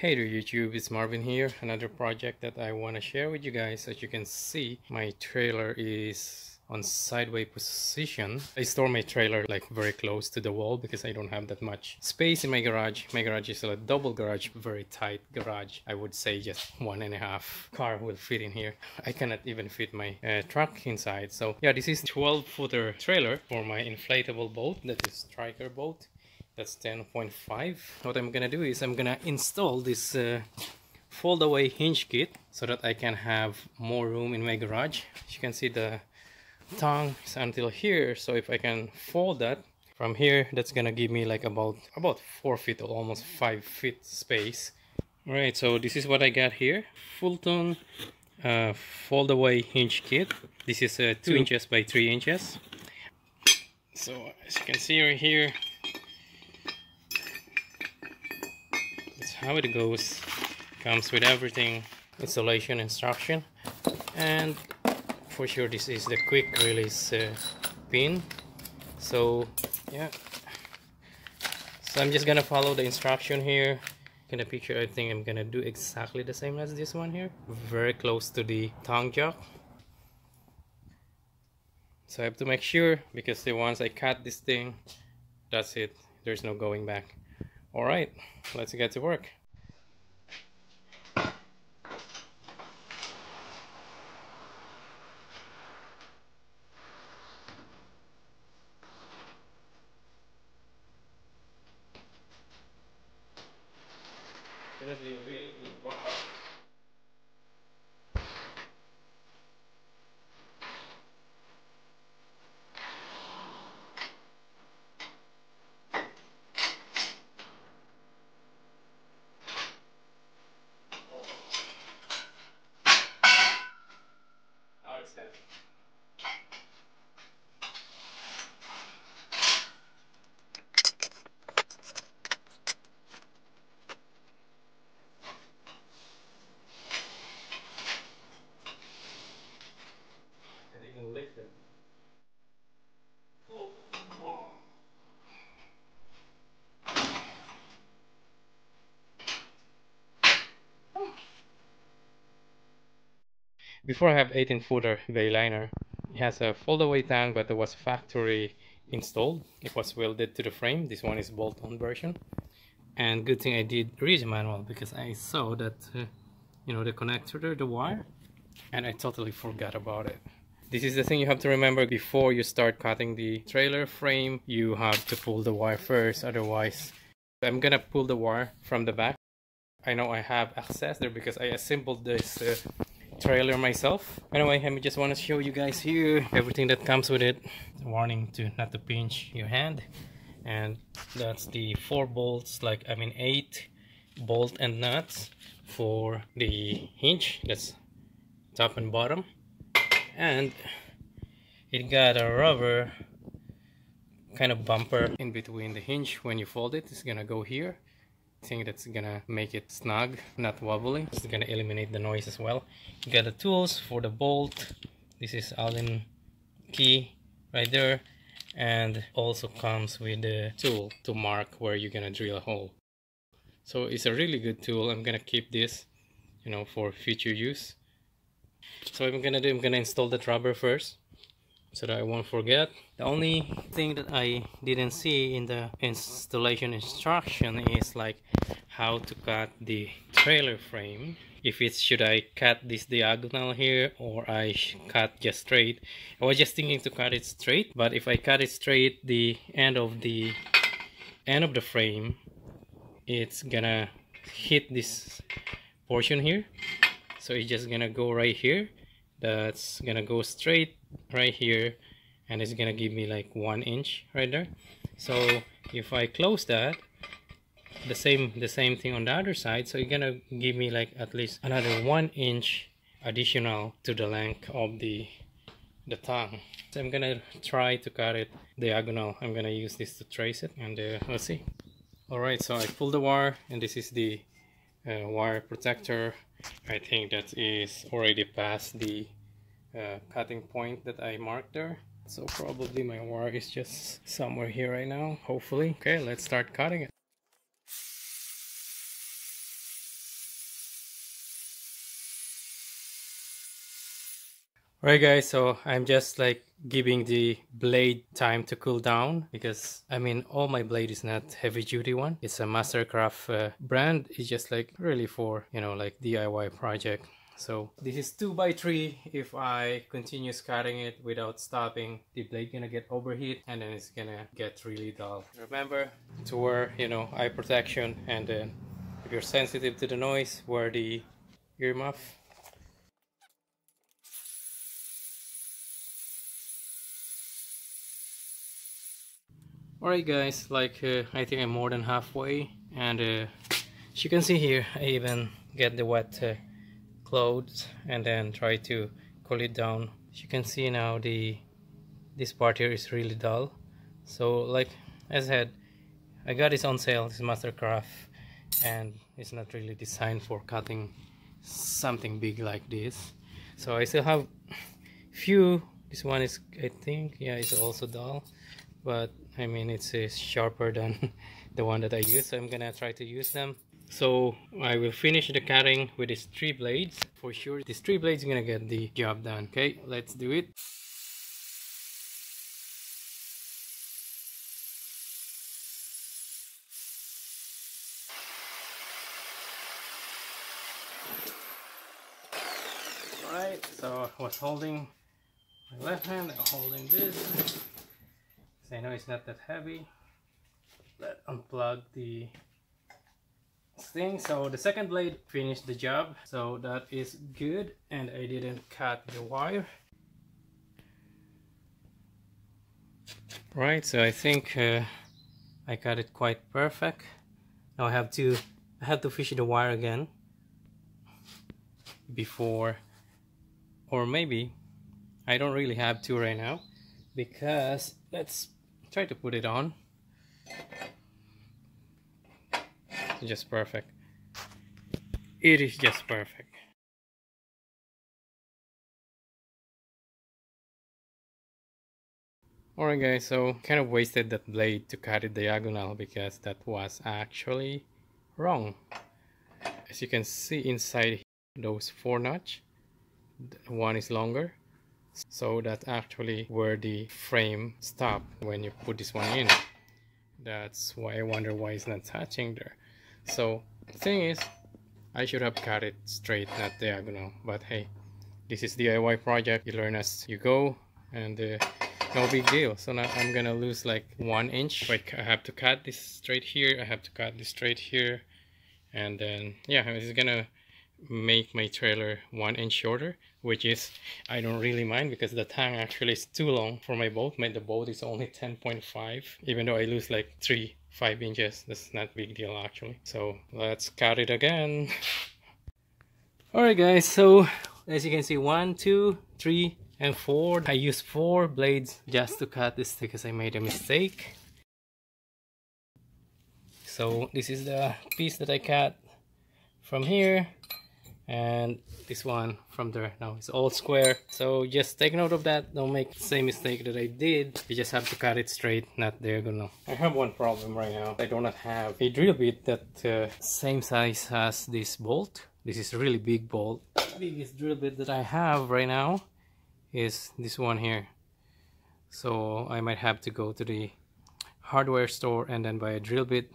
Hey there YouTube, it's Marvin here. Another project that I want to share with you guys. As you can see, my trailer is on sideways position. I store my trailer like very close to the wall because I don't have that much space in my garage. My garage is a double garage, very tight garage. I would say just 1.5 car will fit in here. I cannot even fit my truck inside. So yeah, this is 12-footer trailer for my inflatable boat, that is striker boat. That's 10.5. What I'm gonna do is I'm gonna install this fold-away hinge kit so that I can have more room in my garage. As you can see, the tongue is until here, so if I can fold that from here, that's gonna give me like about 4 feet or almost 5 feet space. All right, so this is what I got here. Fulton fold-away hinge kit. This is 2 inches by 3 inches. So as you can see right here, how it goes. Comes with everything, installation instruction, and for sure this is the quick release pin. So yeah, so I'm just gonna follow the instruction here. In the picture, I think I'm gonna do exactly the same as this one here, very close to the tongue jack. So I have to make sure, because once I cut this thing, that's it, there's no going back. Alright, let's get to work. Before, I have 18-footer Bayliner. It has a fold-away tank, but it was factory installed. It was welded to the frame. This one is bolt-on version. And good thing I did read the manual, because I saw that you know, the connector there, the wire, and I totally forgot about it. This is the thing you have to remember before you start cutting the trailer frame. You have to pull the wire first, otherwise I'm gonna pull the wire from the back. I know I have access there because I assembled this trailer myself. Anyway, I just want to show you guys here everything that comes with it. Warning to not to pinch your hand. And that's the 4 bolts, 8 bolt and nuts for the hinge. That's top and bottom. And it got a rubber kind of bumper in between the hinge. When you fold it, it's gonna go here. I think that's gonna make it snug, not wobbly. It's gonna eliminate the noise as well. You got the tools for the bolt. This is Allen key right there, and also comes with the tool to mark where you're gonna drill a hole. So it's a really good tool. I'm gonna keep this, you know, for future use. So what I'm gonna do, I'm gonna install that rubber first so that I won't forget. The only thing that I didn't see in the installation instruction is like how to cut the trailer frame. If it's, should I cut this diagonal here, or I cut just straight. I was just thinking to cut it straight, but if I cut it straight, the end of the frame, it's gonna hit this portion here. So it's just gonna go right here. That's gonna go straight right here, and it's gonna give me like 1 inch right there. So if I close that, the same thing on the other side, so you're gonna give me like at least another 1 inch additional to the length of the tongue. So I'm gonna try to cut it diagonal. I'm gonna use this to trace it, and let's see. Alright, so I pulled the wire, and this is the wire protector. I think that is already past the cutting point that I marked there. So probably my wire is just somewhere here right now, hopefully. Okay, let's start cutting it. Alright guys, so I'm just like giving the blade time to cool down, because I mean all my blade is not heavy duty one. It's a Mastercraft brand. It's just like really for, you know, like DIY project. So this is 2x3. If I continue cutting it without stopping, the blade gonna get overheat and then it's gonna get really dull. Remember to wear, you know, eye protection, and then if you're sensitive to the noise, wear the earmuff. Alright guys, like I think I'm more than halfway, and as you can see here, I even get the wet clothes and then try to cool it down. As you can see now, this part here is really dull. So like as I said, I got this on sale, this Mastercraft, and it's not really designed for cutting something big like this. So I still have few. This one is, I think, yeah, it's also dull, but I mean it's sharper than the one that I use, so I'm gonna try to use them. So I will finish the cutting with these 3 blades. For sure these 3 blades are gonna get the job done. Okay, let's do it. Alright, so I was holding my left hand, holding this. I know it's not that heavy. Let's unplug the thing. So the second blade finished the job, so that is good, and I didn't cut the wire. Right, so I think I cut it quite perfect. Now I have to fish the wire again before, or maybe I don't really have to right now, because let's try to put it on. It's just perfect. It is just perfect. Alright guys, so kind of wasted that blade to cut it diagonal, because that was actually wrong. As you can see inside those 4 notches, one is longer. So that's actually where the frame stops when you put this one in. That's why I wonder why it's not touching there. So the thing is, I should have cut it straight, not diagonal. But hey, this is DIY project. You learn as you go, and no big deal. So now I'm gonna lose like 1 inch. Like I have to cut this straight here. I have to cut this straight here, and then yeah, it's gonna make my trailer 1 inch shorter, which is, I don't really mind, because the tang actually is too long for my boat. The boat is only 10.5, even though I lose like 5 inches. That's not a big deal actually. So let's cut it again. Alright guys, so as you can see, 1, 2, 3 and 4. I used 4 blades just to cut this because I made a mistake. So this is the piece that I cut from here, and this one from there. Now it's all square, so just take note of that. Don't make the same mistake that I did. You just have to cut it straight, not diagonal. I have one problem right now. I do not have a drill bit that same size as this bolt. This is a really big bolt. The biggest drill bit that I have right now is this one here, so I might have to go to the hardware store and then buy a drill bit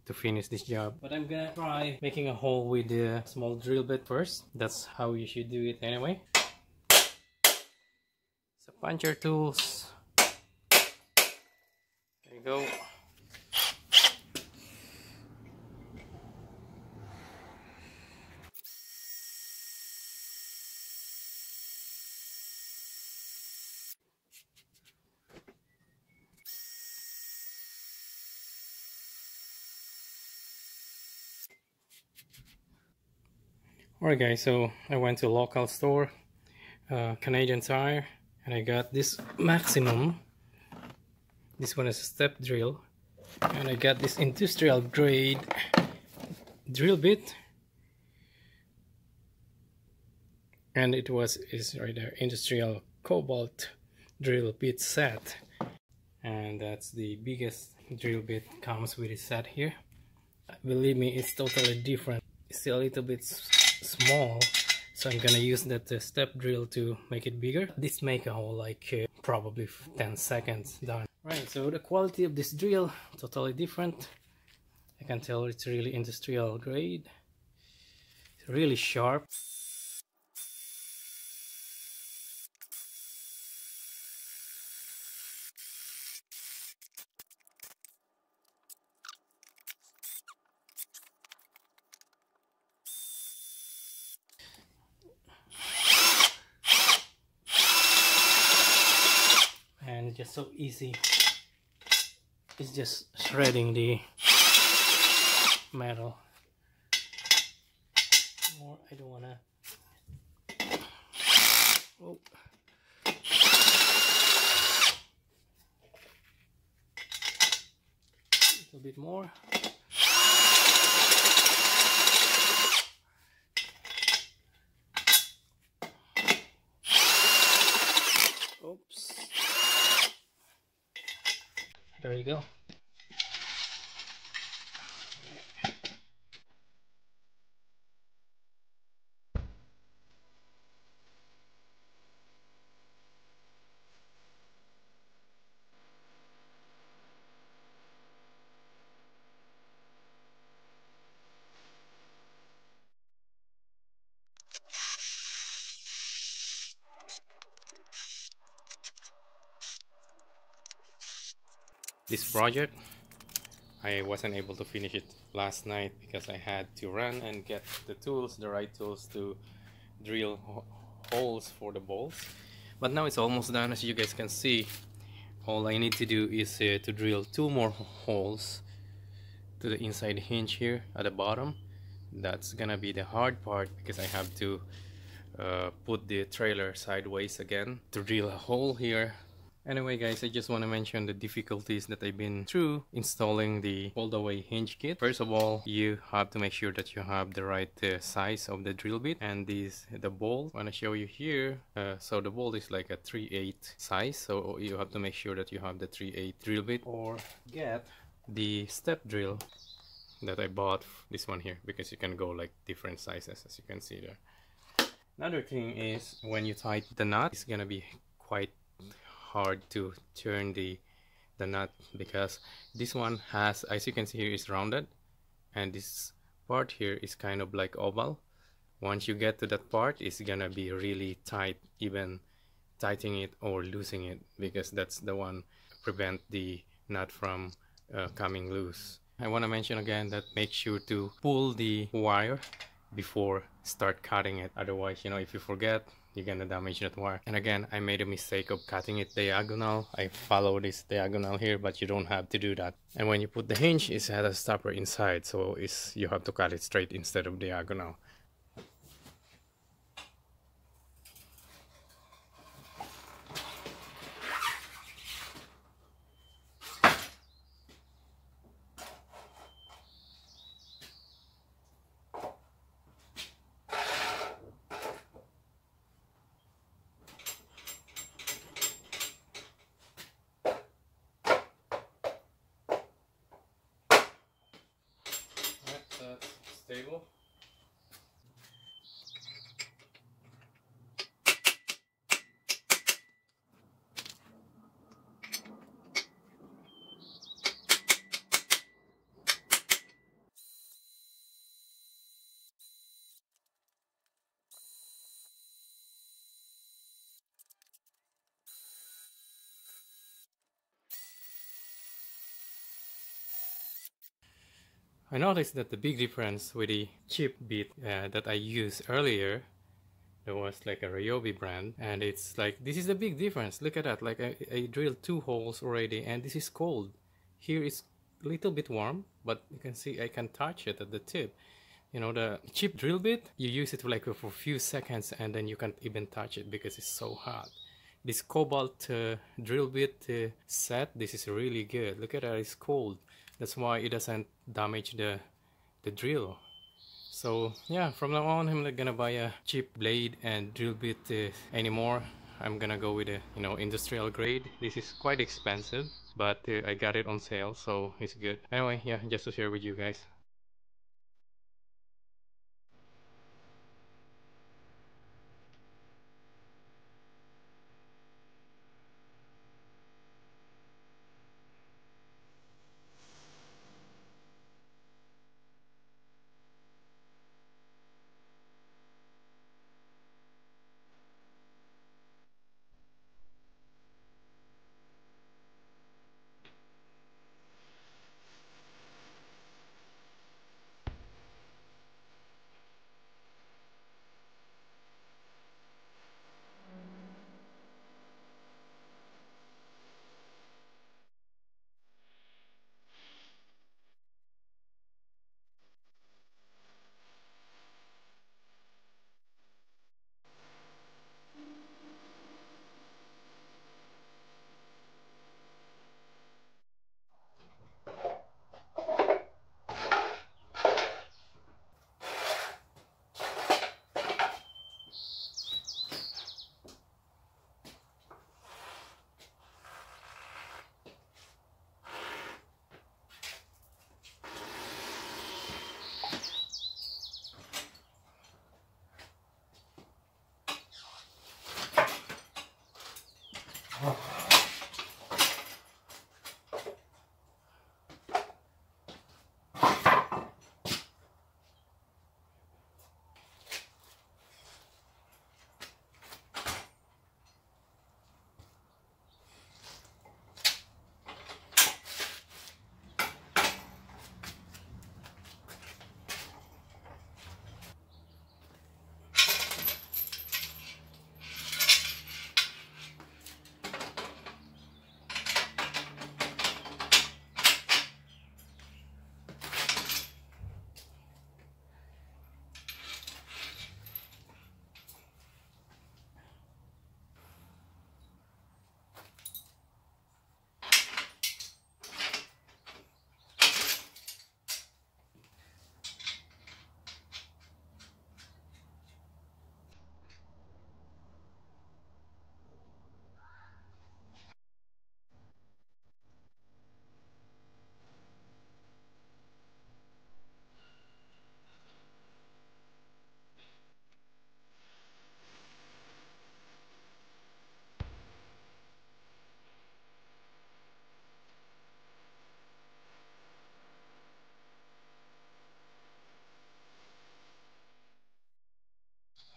to finish this job. But I'm gonna try making a hole with the small drill bit first. That's how you should do it anyway. So puncher tools. There you go. Alright guys, so I went to a local store, Canadian Tire, and I got this Maximum. This one is a step drill, and I got this industrial grade drill bit, and is right there, industrial cobalt drill bit set, and that's the biggest drill bit comes with a set here. Believe me, it's totally different. It's still a little bit small, So I'm gonna use that step drill to make it bigger. This make a hole like probably 10 seconds done. Right, so the quality of this drill totally different. I can tell it's really industrial grade. It's really sharp. And just so easy. It's just shredding the metal. More, I don't wanna. Oh. A little bit more. Oops. There you go. This project, I wasn't able to finish it last night because I had to run and get the tools, the right tools to drill holes for the bolts. But now it's almost done. As you guys can see, all I need to do is to drill 2 more holes to the inside hinge here at the bottom. That's gonna be the hard part because I have to put the trailer sideways again to drill a hole here. Anyway guys, I just want to mention the difficulties that I've been through installing the fold-away hinge kit. First of all, you have to make sure that you have the right size of the drill bit, and the bolt I want to show you here. So the bolt is like a 3/8 size, so you have to make sure that you have the 3/8 drill bit, or get the step drill that I bought, this one here, because you can go like different sizes as you can see there. Another thing is when you tighten the nut, it's gonna be quite hard to turn the nut because this one has, as you can see here, is rounded, and this part here is kind of like oval. Once you get to that part, it's gonna be really tight, even tightening it or losing it, because that's the one prevent the nut from coming loose. I want to mention again that make sure to pull the wire before start cutting it, otherwise, you know, if you forget, you're gonna damage that wire. And again, I made a mistake of cutting it diagonal. I follow this diagonal here, but you don't have to do that. And when you put the hinge, it has a stopper inside, so you have to cut it straight instead of diagonal. Stable. I noticed that the big difference with the chip bit that I used earlier, there was like a Ryobi brand, and it's like, this is the big difference. Look at that, like I drilled 2 holes already, and this is cold. Here it's a little bit warm, but you can see I can touch it at the tip. You know, the chip drill bit, you use it like for a few seconds and then you can't even touch it because it's so hot. This cobalt drill bit set, this is really good. Look at that, it's cold. That's why it doesn't damage the drill. So yeah, from now on I'm not gonna buy a cheap blade and drill bit anymore. I'm gonna go with a, you know, industrial grade. This is quite expensive, but I got it on sale, so it's good. Anyway, yeah, just to share with you guys.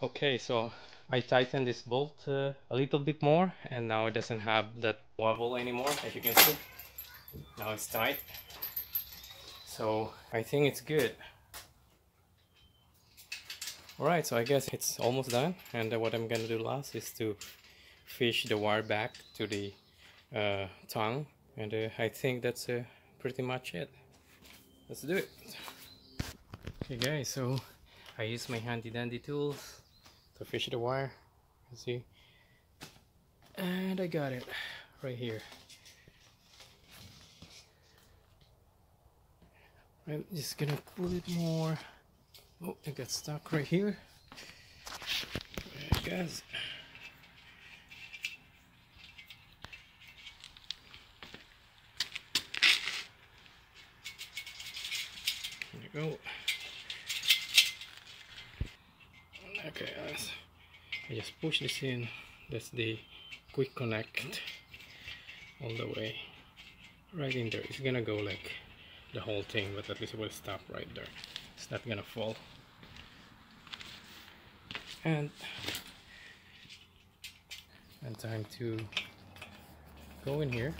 Okay, so I tightened this bolt a little bit more, and now it doesn't have that wobble anymore, as you can see. Now it's tight, so I think it's good. Alright, so I guess it's almost done, and what I'm gonna do last is to fish the wire back to the tongue, and I think that's pretty much it. Let's do it. Okay guys, so I use my handy dandy tools to fish the wire, you see, and I got it right here. I'm just gonna pull it more. Oh, it got stuck right here. There it goes. There you go. Okay, guys. I just push this in. That's the quick connect all the way right in there. It's gonna go like the whole thing, but at least it will stop right there. It's not gonna fall. And time to go in here.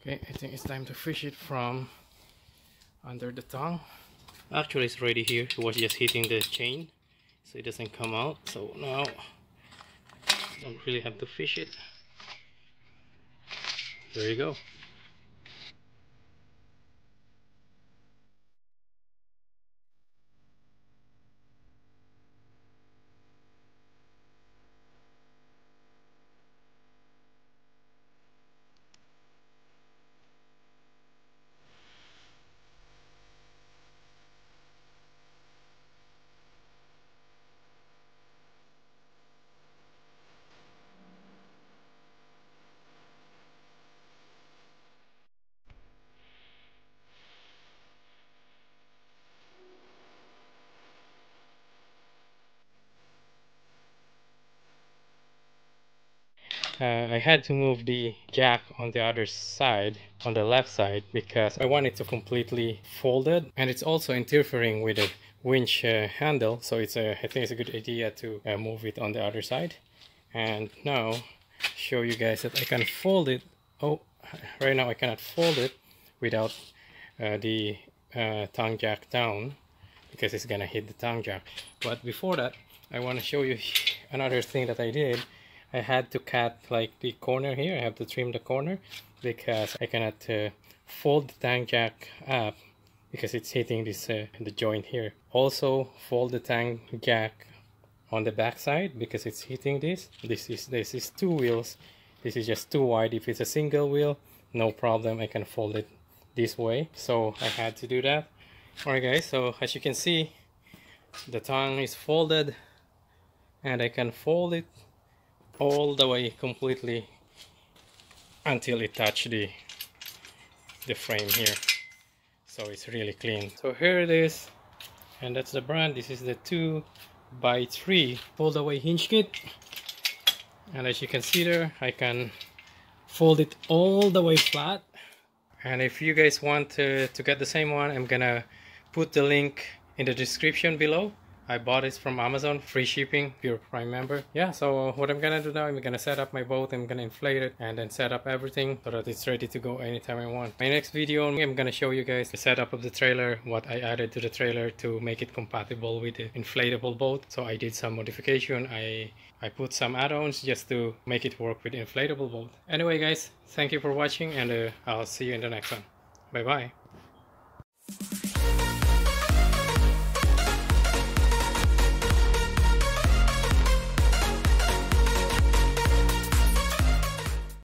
Okay, I think it's time to fish it from under the tongue. Actually, it's already here. It was just hitting the chain, so it doesn't come out. So now, don't really have to fish it. There you go. I had to move the jack on the other side, on the left side, because I want it to completely folded, and it's also interfering with the winch handle, so it's I think it's a good idea to move it on the other side. And now show you guys that I can fold it. Oh, right now I cannot fold it without the tongue jack down, because it's gonna hit the tongue jack. But before that, I want to show you another thing that I did. I had to cut like the corner here. I have to trim the corner because I cannot fold the tongue jack up because it's hitting this the joint here. Also fold the tongue jack on the back side because it's hitting this. This is two wheels. This is just too wide. If it's a single wheel, no problem. I can fold it this way. So I had to do that. Alright guys, so as you can see, the tongue is folded, and I can fold it all the way completely until it touches the frame here, so it's really clean. So here it is, and that's the brand. This is the 2x3 fold away hinge kit, and as you can see there, I can fold it all the way flat. And if you guys want to get the same one, I'm gonna put the link in the description below. I bought it from Amazon, free shipping, if you're a Prime member. Yeah, so what I'm gonna do now, I'm gonna set up my boat, I'm gonna inflate it, and then set up everything so that it's ready to go anytime I want. My next video, I'm gonna show you guys the setup of the trailer, what I added to the trailer to make it compatible with the inflatable boat. So I did some modification. I put some add-ons just to make it work with the inflatable boat. Anyway guys, thank you for watching, and I'll see you in the next one. Bye bye.